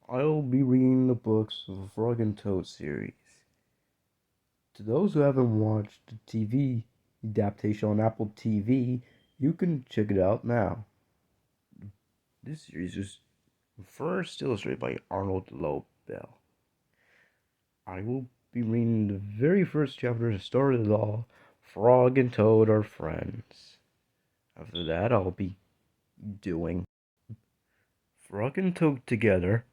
I'll be reading the books of the Frog and Toad series. To those who haven't watched the TV adaptation on Apple TV, you can check it out now. This series was first illustrated by Arnold Lobel. I will be reading the very first chapter to start it all. Frog and Toad are friends. After that, I'll be doing Frog and Toad together,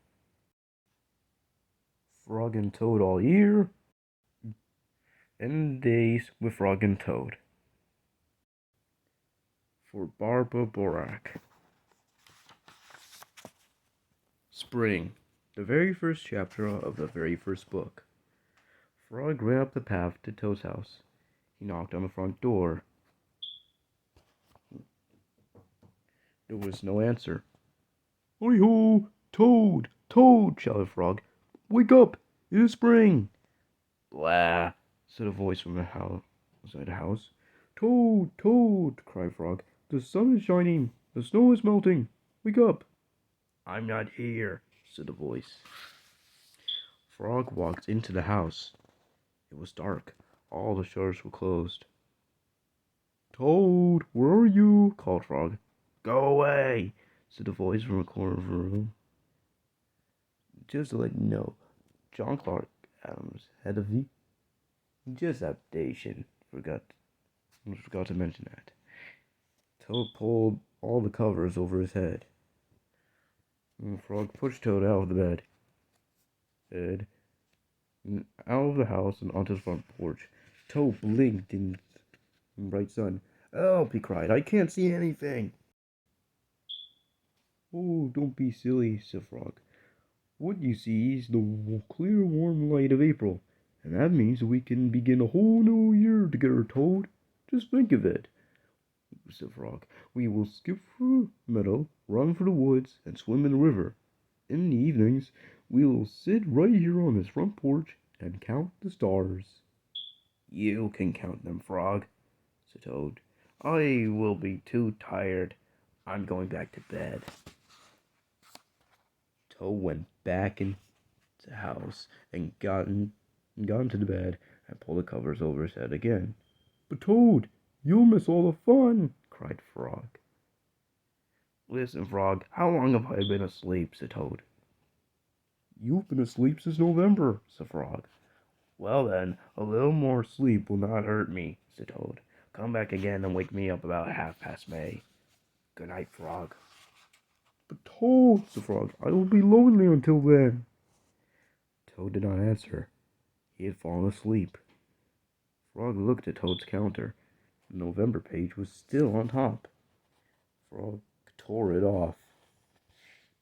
Frog and Toad all year, and days with Frog and Toad. For Barbara Borak. Spring, the very first chapter of the very first book. Frog ran up the path to Toad's house. He knocked on the front door. There was no answer. "Hi-ho! Toad! Toad!" shouted Frog. "Wake up! It is spring!" "Blah!" said a voice from the house outside the house. "Toad! Toad!" cried Frog. "The sun is shining! The snow is melting! Wake up!" "I'm not here," said the voice. Frog walked into the house. It was dark. All the shutters were closed. "Toad, where are you?" called Frog. "Go away," said the voice from a corner of the room. Just to let you know, John Clark Adams had a VHS adaptation. Forgot to mention that. Toad pulled all the covers over his head. Frog pushed Toad out of the bed, out of the house and onto the front porch. Toad blinked in the bright sun. "Help!" he cried. "I can't see anything." "Oh, don't be silly," said Frog. "What you see is the clear, warm light of April, and that means we can begin a whole new year together, Toad. Just think of it," said Frog. "We will skip through the meadow, run through the woods, and swim in the river. In the evenings, we will sit right here on this front porch and count the stars." "You can count them, Frog," said Toad. "I will be too tired. I'm going back to bed." Toad went back into the house and got into the bed and pulled the covers over his head again. "But Toad, you'll miss all the fun!" cried Frog. "Listen, Frog, how long have I been asleep?" said Toad. "You've been asleep since November," said Frog. "Well then, a little more sleep will not hurt me," said Toad. "Come back again and wake me up about 1/2 past May. Good night, Frog." "But Toad," said Frog, "I will be lonely until then." Toad did not answer. He had fallen asleep. Frog looked at Toad's counter. The November page was still on top. Frog tore it off.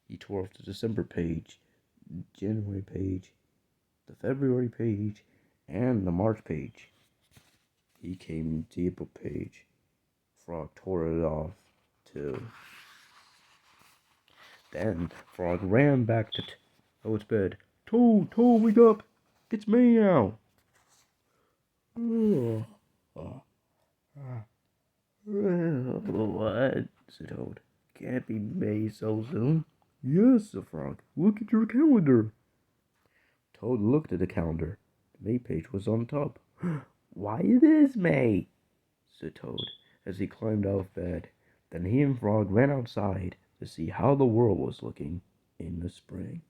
He tore off the December page, the January page, the February page, and the March page. He came to the April page. Frog tore it off, too. Then Frog ran back to Toad's bed. "Toad, Toad, wake up! It's May now!" "What?" said Toad. "Can't be May so soon." "Yes," said Frog. "Look at your calendar." Toad looked at the calendar. The May page was on top. "Why, it is May," said Toad as he climbed out of bed. Then he and Frog ran outside to see how the world was looking in the spring.